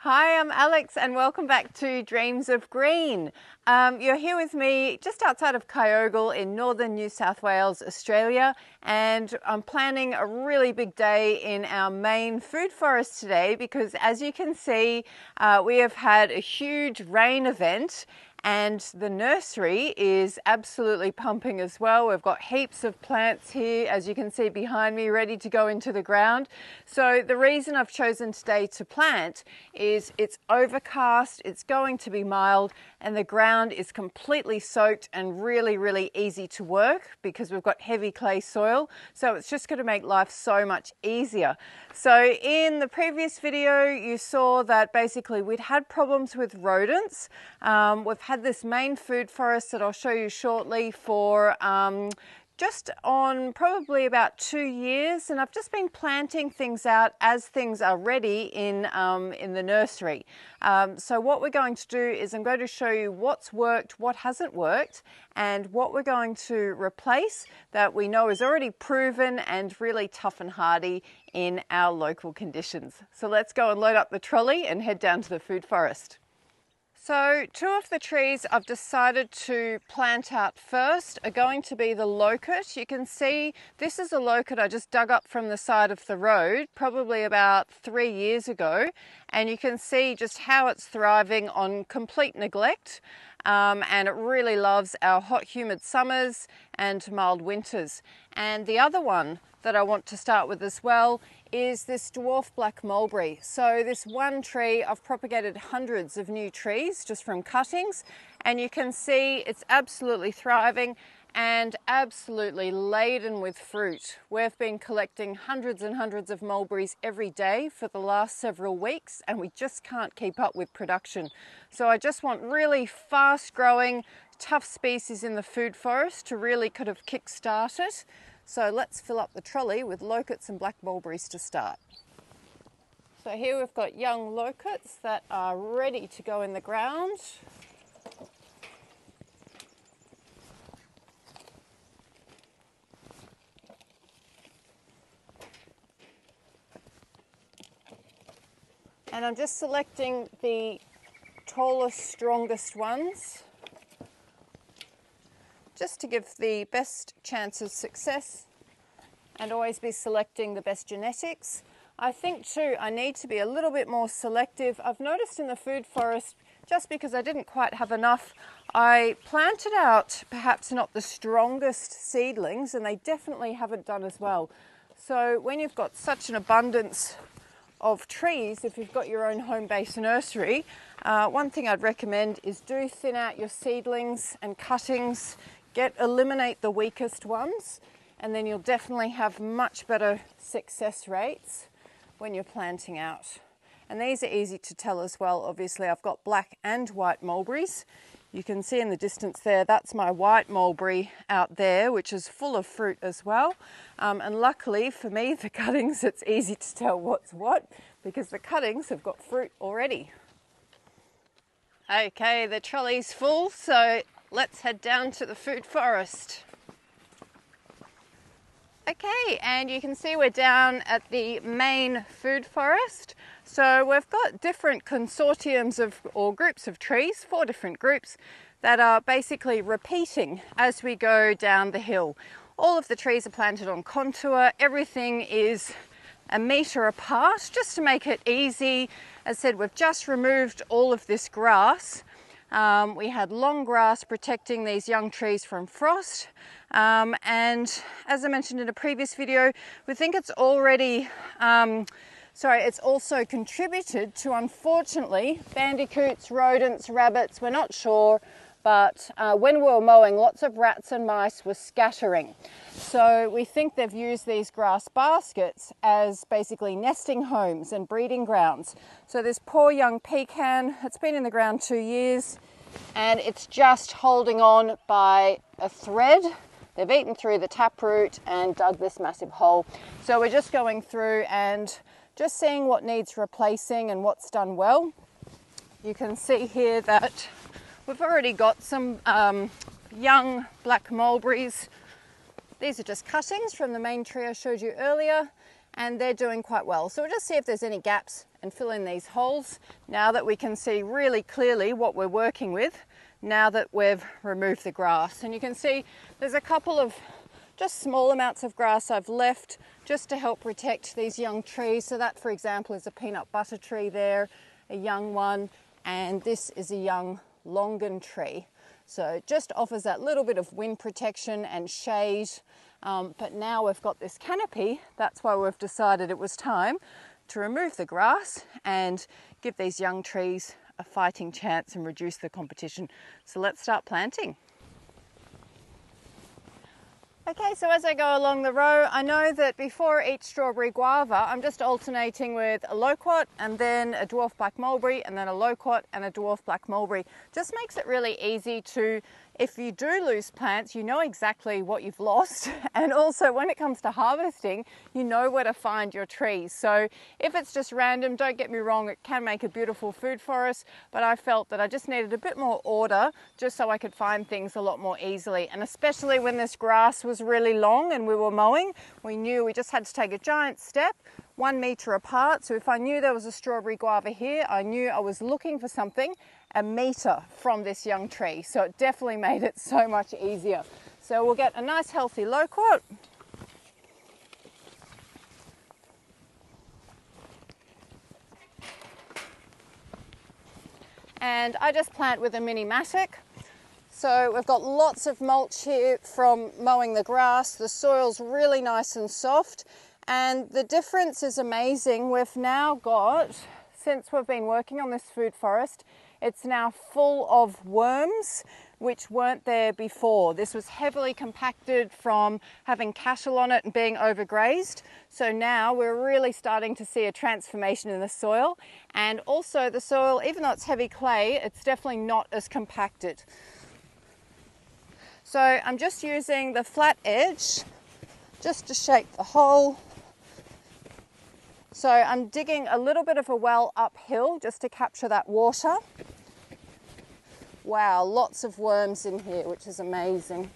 Hi, I'm Alex and welcome back to Dreams of Green. You're here with me just outside of Kyogle in northern New South Wales, Australia, and I'm planning a really big day in our main food forest today because, as you can see, we have had a huge rain event and the nursery is absolutely pumping as well. We've got heaps of plants here, as you can see behind me, ready to go into the ground. So the reason I've chosen today to plant is it's overcast, it's going to be mild, and the ground is completely soaked and really easy to work because we've got heavy clay soil. So it's just going to make life so much easier. So in the previous video, you saw that basically we'd had problems with rodents. We've had this main food forest that I'll show you shortly for just on probably about 2 years, and I've just been planting things out as things are ready in the nursery. So what we're going to do is I'm going to show you what's worked, what hasn't worked, and what we're going to replace that we know is already proven and really tough and hardy in our local conditions. So let's go and load up the trolley and head down to the food forest. So two of the trees I've decided to plant out first are going to be the locust. You can see this is a locust I just dug up from the side of the road probably about 3 years ago, and you can see just how it's thriving on complete neglect, and it really loves our hot humid summers and mild winters. And the other one that I want to start with as well is this dwarf black mulberry. So this one tree, I've propagated hundreds of new trees just from cuttings, and you can see it's absolutely thriving and absolutely laden with fruit. We've been collecting hundreds and hundreds of mulberries every day for the last several weeks, and we just can't keep up with production. So I just want really fast growing, tough species in the food forest to really kind of kickstart it. So let's fill up the trolley with locusts and black mulberries to start. So here we've got young locusts that are ready to go in the ground. And I'm just selecting the tallest, strongest ones, just to give the best chance of success and always be selecting the best genetics. I think too I need to be a little bit more selective. I've noticed in the food forest, just because I didn't quite have enough, I planted out perhaps not the strongest seedlings, and they definitely haven't done as well. So when you've got such an abundance of trees, if you've got your own home-based nursery, one thing I'd recommend is do thin out your seedlings and cuttings. Eliminate the weakest ones, and then you'll definitely have much better success rates when you're planting out. And these are easy to tell as well. Obviously I've got black and white mulberries. You can see in the distance there, that's my white mulberry out there, which is full of fruit as well. And luckily for me, the cuttings, it's easy to tell what's what because the cuttings have got fruit already. Okay, the trolley's full, so let's head down to the food forest. Okay, and you can see we're down at the main food forest. So we've got different consortiums or groups of trees, 4 different groups, that are basically repeating as we go down the hill. All of the trees are planted on contour. Everything is a metre apart, just to make it easy. As I said, we've just removed all of this grass. We had long grass protecting these young trees from frost, and as I mentioned in a previous video, we think it's already, it's also contributed to, unfortunately, bandicoots, rodents, rabbits, we're not sure, but when we were mowing, lots of rats and mice were scattering. So we think they've used these grass baskets as basically nesting homes and breeding grounds. So this poor young pecan, it's been in the ground 2 years and it's just holding on by a thread. They've eaten through the taproot and dug this massive hole. So we're just going through and just seeing what needs replacing and what's done well. You can see here that we've already got some young black mulberries. These are just cuttings from the main tree I showed you earlier, and they're doing quite well. So we'll just see if there's any gaps and fill in these holes now that we can see really clearly what we're working with now that we've removed the grass. And you can see there's a couple of just small amounts of grass I've left just to help protect these young trees. So that, for example, is a peanut butter tree there, a young one, and this is a young longan tree. So it just offers that little bit of wind protection and shade. But now we've got this canopy, that's why we've decided it was time to remove the grass and give these young trees a fighting chance and reduce the competition. So let's start planting. Okay, so as I go along the row, I know that before each strawberry guava, I'm just alternating with a loquat and then a dwarf black mulberry and then a loquat and a dwarf black mulberry. Just makes it really easy to, if you do lose plants, you know exactly what you've lost. And also when it comes to harvesting, you know where to find your trees. So if it's just random, don't get me wrong, it can make a beautiful food forest, but I felt that I just needed a bit more order just so I could find things a lot more easily. And especially when this grass was really long and we were mowing, we knew we just had to take a giant step 1 meter apart. So if I knew there was a strawberry guava here, I knew I was looking for something a meter from this young tree. So it definitely made it so much easier. So we'll get a nice healthy loquat. And I just plant with a mini mattock. So we've got lots of mulch here from mowing the grass. The soil's really nice and soft. And the difference is amazing. We've now got, since we've been working on this food forest, it's now full of worms, which weren't there before. This was heavily compacted from having cattle on it and being overgrazed. So now we're really starting to see a transformation in the soil. And also the soil, even though it's heavy clay, it's definitely not as compacted. So I'm just using the flat edge just to shape the hole. So I'm digging a little bit of a well uphill just to capture that water. Wow, lots of worms in here, which is amazing.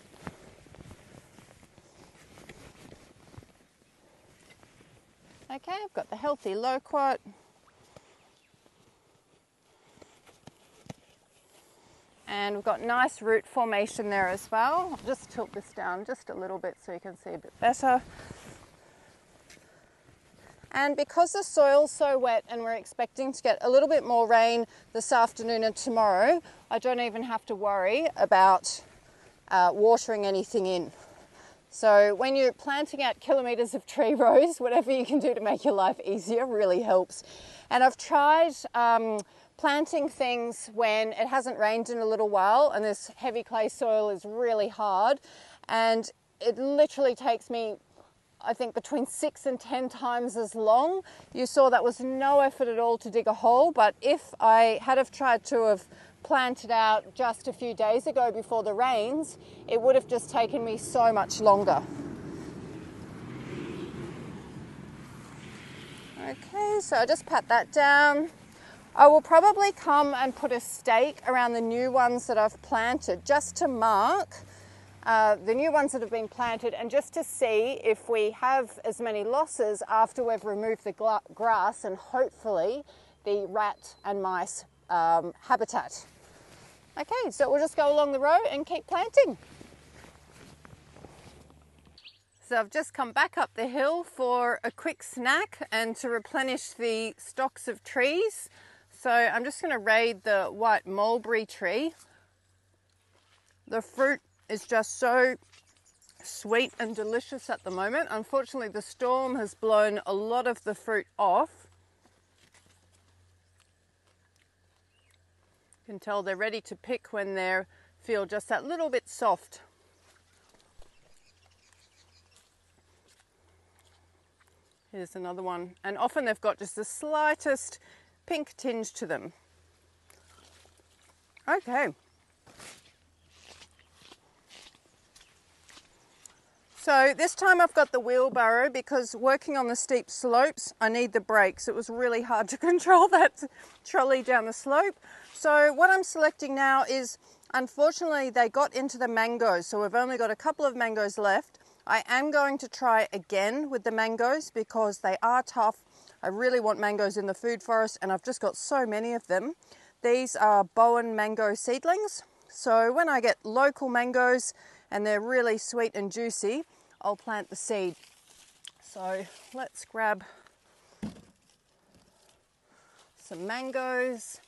Okay, I've got the healthy loquat. And we've got nice root formation there as well. I'll just tilt this down just a little bit so you can see a bit better. And because the soil's so wet and we're expecting to get a little bit more rain this afternoon and tomorrow, I don't even have to worry about watering anything in. So when you're planting out kilometres of tree rows, whatever you can do to make your life easier really helps. And I've tried planting things when it hasn't rained in a little while and this heavy clay soil is really hard, and it literally takes me, I think, between 6 and 10 times as long. You saw that was no effort at all to dig a hole, but if I had have tried to have planted out just a few days ago before the rains, it would have just taken me so much longer. Okay, so I just pat that down. I will probably come and put a stake around the new ones that I've planted just to mark the new ones that have been planted and just to see if we have as many losses after we've removed the grass and hopefully the rat and mice habitat. Okay, so we'll just go along the row and keep planting. So I've just come back up the hill for a quick snack and to replenish the stocks of trees. So I'm just going to raid the white mulberry tree. The fruit is just so sweet and delicious at the moment. Unfortunately, the storm has blown a lot of the fruit off. You can tell they're ready to pick when they feel just that little bit soft. Here's another one. And often they've got just the slightest pink tinge to them. Okay. So this time I've got the wheelbarrow because working on the steep slopes, I need the brakes. It was really hard to control that trolley down the slope. So what I'm selecting now is, unfortunately, they got into the mangoes. So we've only got a couple of mangoes left. I am going to try again with the mangoes because they are tough. I really want mangoes in the food forest, and I've just got so many of them. These are Bowen mango seedlings. So when I get local mangoes and they're really sweet and juicy, I'll plant the seed. So let's grab some mangoes.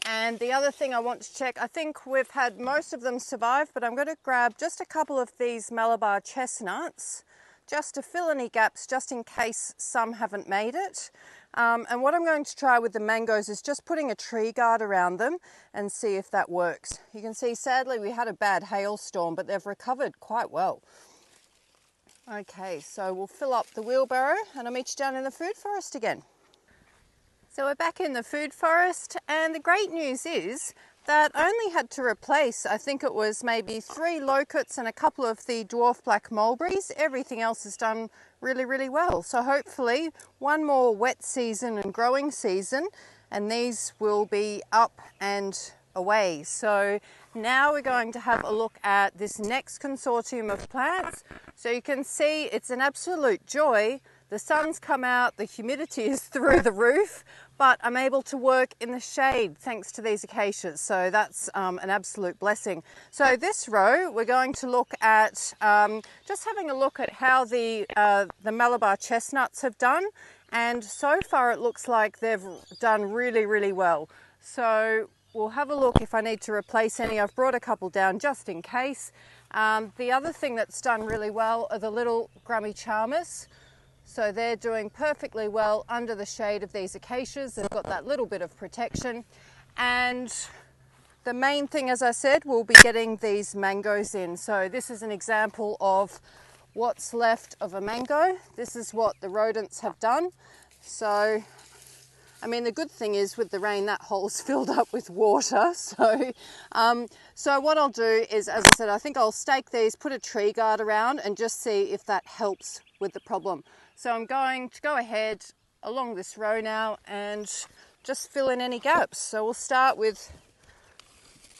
And the other thing I want to check, I think we've had most of them survive, but I'm going to grab just a couple of these Malabar chestnuts just to fill any gaps, just in case some haven't made it. And what I'm going to try with the mangoes is just putting a tree guard around them and see if that works. You can see, sadly, we had a bad hailstorm, but they've recovered quite well. Okay, so we'll fill up the wheelbarrow and I'll meet you down in the food forest again. So we're back in the food forest, and the great news is that I only had to replace, I think it was maybe 3 locusts and a couple of the dwarf black mulberries. Everything else is done really, really well. So hopefully one more wet season and growing season and these will be up and away. So now we're going to have a look at this next consortium of plants. So you can see it's an absolute joy. The sun's come out, the humidity is through the roof, but I'm able to work in the shade thanks to these acacias. So that's an absolute blessing. So this row, we're going to look at just having a look at how the Malabar chestnuts have done. And so far it looks like they've done really, really well. So we'll have a look if I need to replace any. I've brought a couple down just in case. The other thing that's done really well are the little Grummy Charmers. So they're doing perfectly well under the shade of these acacias. They've got that little bit of protection. And the main thing, as I said, we'll be getting these mangoes in. So this is an example of what's left of a mango. This is what the rodents have done. So, I mean, the good thing is with the rain, that hole's filled up with water. So what I'll do is, as I said, I think I'll stake these, put a tree guard around and just see if that helps with the problem. So I'm going to go ahead along this row now and just fill in any gaps. So we'll start with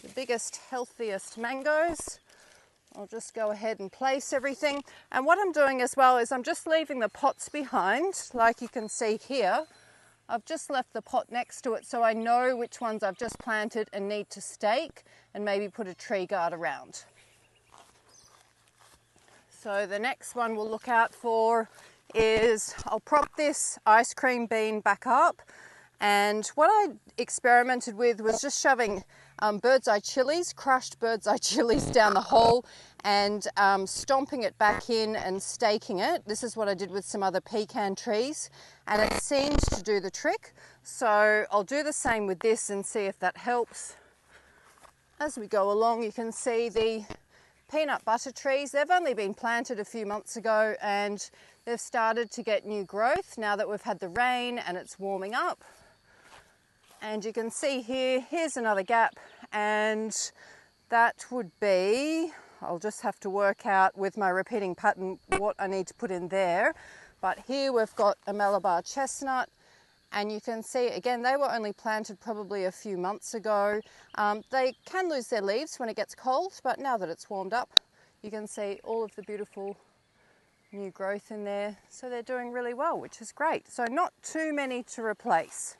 the biggest, healthiest mangoes. I'll just go ahead and place everything. And what I'm doing as well is I'm just leaving the pots behind, like you can see here. I've just left the pot next to it so I know which ones I've just planted and need to stake and maybe put a tree guard around. So the next one we'll look out for is I'll prop this ice cream bean back up, and what I experimented with was just shoving bird's eye chilies, crushed bird's eye chilies down the hole and stomping it back in and staking it. This is what I did with some other pecan trees and it seemed to do the trick. So I'll do the same with this and see if that helps. As we go along, you can see the peanut butter trees. They've only been planted a few months ago and they've started to get new growth now that we've had the rain and it's warming up. And you can see here's another gap, and that would be, I'll just have to work out with my repeating pattern what I need to put in there. But here we've got a Malabar chestnut, and you can see again they were only planted probably a few months ago. They can lose their leaves when it gets cold, but now that it's warmed up you can see all of the beautiful new growth in there. So they're doing really well, which is great. So not too many to replace.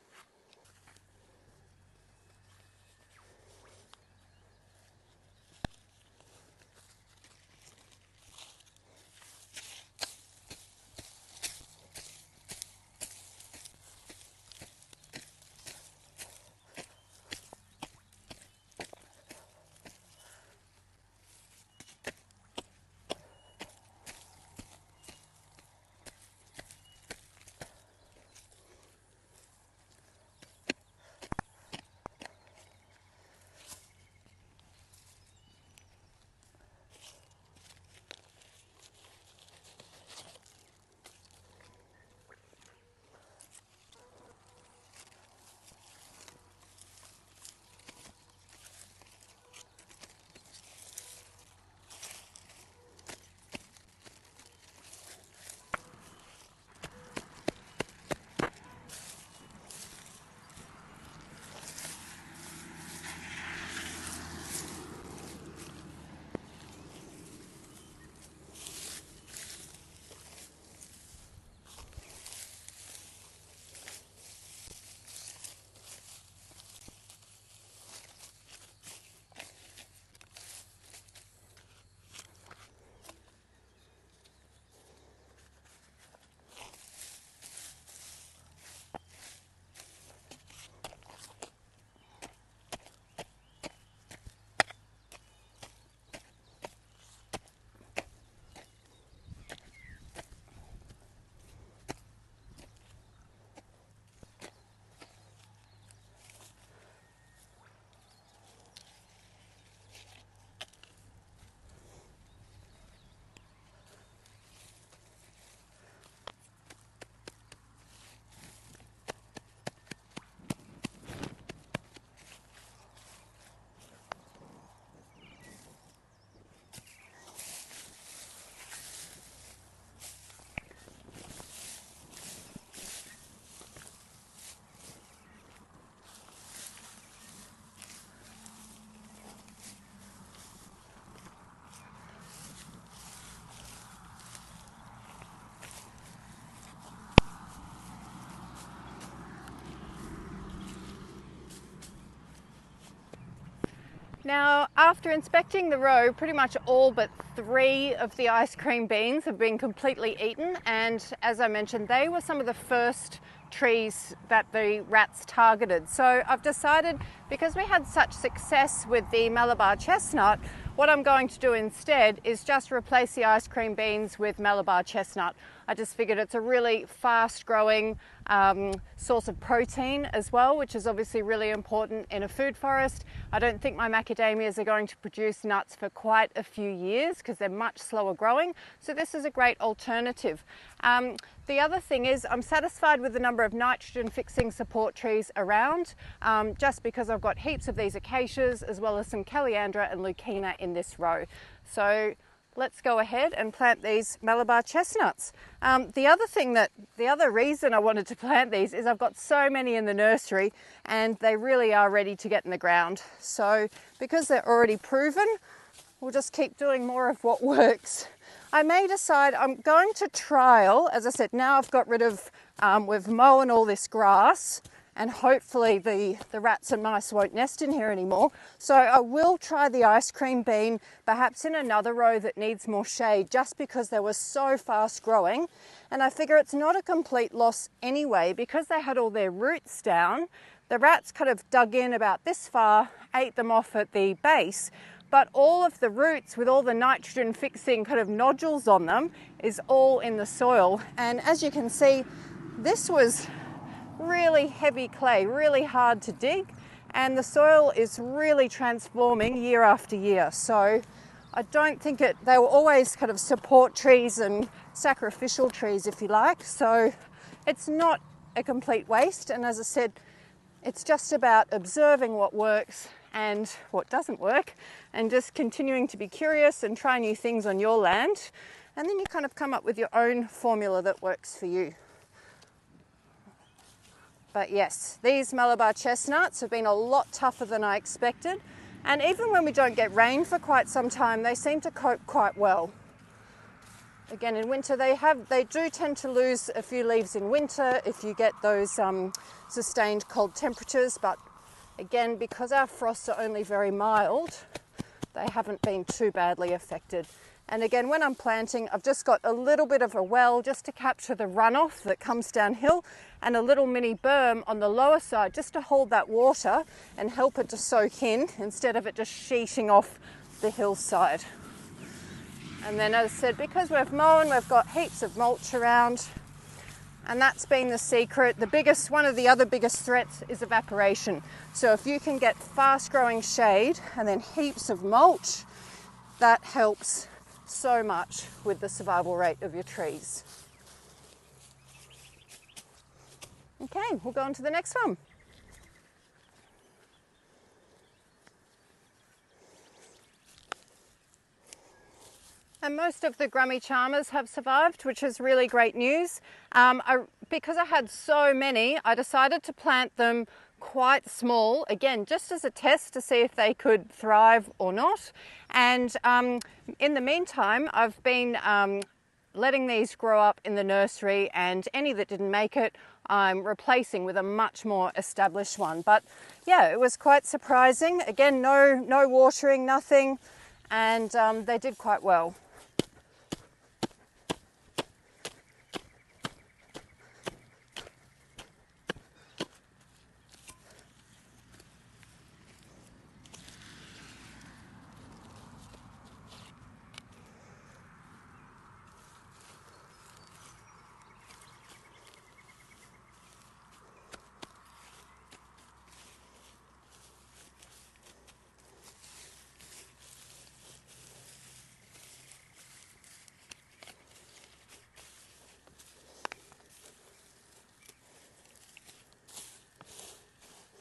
Now, after inspecting the row, pretty much all but 3 of the ice cream beans have been completely eaten, and as I mentioned, they were some of the first trees that the rats targeted. So I've decided, because we had such success with the Malabar chestnut, what I'm going to do instead is just replace the ice cream beans with Malabar chestnut. I just figured it's a really fast growing source of protein as well, which is obviously really important in a food forest. I don't think my macadamias are going to produce nuts for quite a few years because they're much slower growing. So this is a great alternative. The other thing is I'm satisfied with the number of nitrogen fixing support trees around, just because I've got heaps of these acacias as well as some Calliandra and Leucaena in this row. So let's go ahead and plant these Malabar chestnuts. The other reason I wanted to plant these is I've got so many in the nursery and they really are ready to get in the ground. So because they're already proven, we'll just keep doing more of what works. I may decide I'm going to trial, as I said, now I've got rid of, we've mown all this grass, and hopefully the rats and mice won't nest in here anymore. So I will try the ice cream bean, perhaps in another row that needs more shade, just because they were so fast growing. And I figure it's not a complete loss anyway, because they had all their roots down. The rats kind of dug in about this far, ate them off at the base, but all of the roots with all the nitrogen fixing kind of nodules on them is all in the soil. And as you can see, this was really heavy clay, really hard to dig, and the soil is really transforming year after year. So I don't think they were always kind of support trees and sacrificial trees, if you like. So it's not a complete waste. And as I said, it's just about observing what works and what doesn't work, and just continuing to be curious and try new things on your land. And then you kind of come up with your own formula that works for you. But yes, these Malabar chestnuts have been a lot tougher than I expected. And even when we don't get rain for quite some time, they seem to cope quite well. Again, in winter, they do tend to lose a few leaves in winter if you get those sustained cold temperatures. But again, because our frosts are only very mild, they haven't been too badly affected. And again, when I'm planting, I've just got a little bit of a well just to capture the runoff that comes downhill, and a little mini berm on the lower side just to hold that water and help it to soak in instead of it just sheeting off the hillside. And then, as I said, because we've mown, we've got heaps of mulch around, and that's been the secret. One of the other biggest threats is evaporation. So if you can get fast growing shade and then heaps of mulch, that helps so much with the survival rate of your trees. Okay, we'll go on to the next one. And most of the Grummy Charmers have survived, which is really great news. Because I had so many, I decided to plant them quite small, again, just as a test to see if they could thrive or not. And in the meantime, I've been letting these grow up in the nursery, and any that didn't make it, I'm replacing with a much more established one. But yeah, it was quite surprising. Again, no watering, nothing, and they did quite well.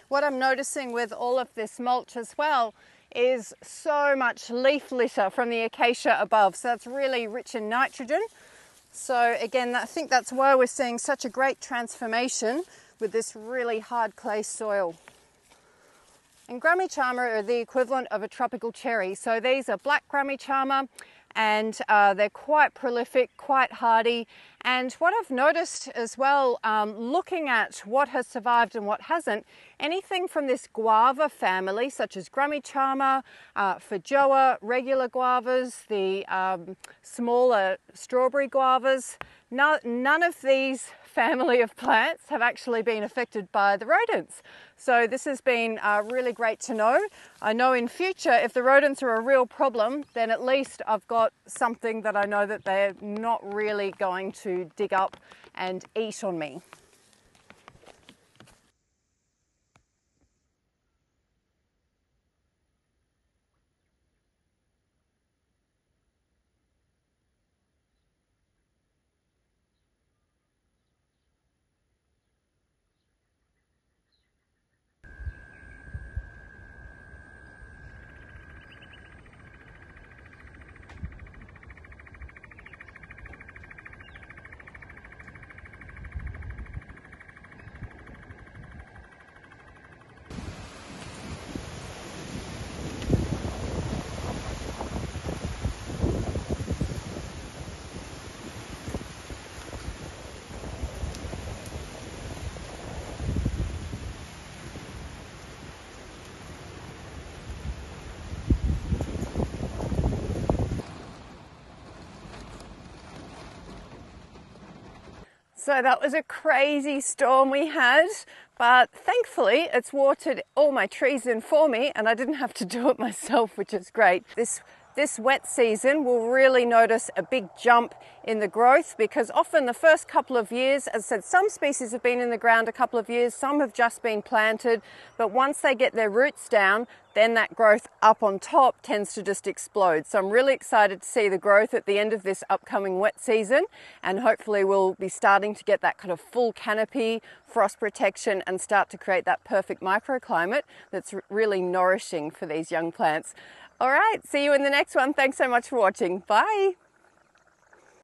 What I'm noticing with all of this mulch as well is so much leaf litter from the acacia above. So that's really rich in nitrogen. So again, I think that's why we're seeing such a great transformation with this really hard clay soil. And Grummy Charmer are the equivalent of a tropical cherry. So these are black Grummy Charmer. and they're quite prolific, quite hardy. And what I've noticed as well, looking at what has survived and what hasn't, anything from this guava family, such as Grummycharma, Feijoa, regular guavas, the smaller strawberry guavas, none of these family of plants have actually been affected by the rodents. So this has been really great to know. I know in future, if the rodents are a real problem, then at least I've got something that I know that they're not really going to dig up and eat on me. So that was a crazy storm we had, but thankfully it's watered all my trees in for me and I didn't have to do it myself, which is great. This wet season we'll really notice a big jump in the growth, because often the first couple of years, as I said, some species have been in the ground a couple of years, some have just been planted, but once they get their roots down, then that growth up on top tends to just explode. So I'm really excited to see the growth at the end of this upcoming wet season, and hopefully we'll be starting to get that kind of full canopy, frost protection, and start to create that perfect microclimate that's really nourishing for these young plants. All right, see you in the next one. Thanks so much for watching. Bye.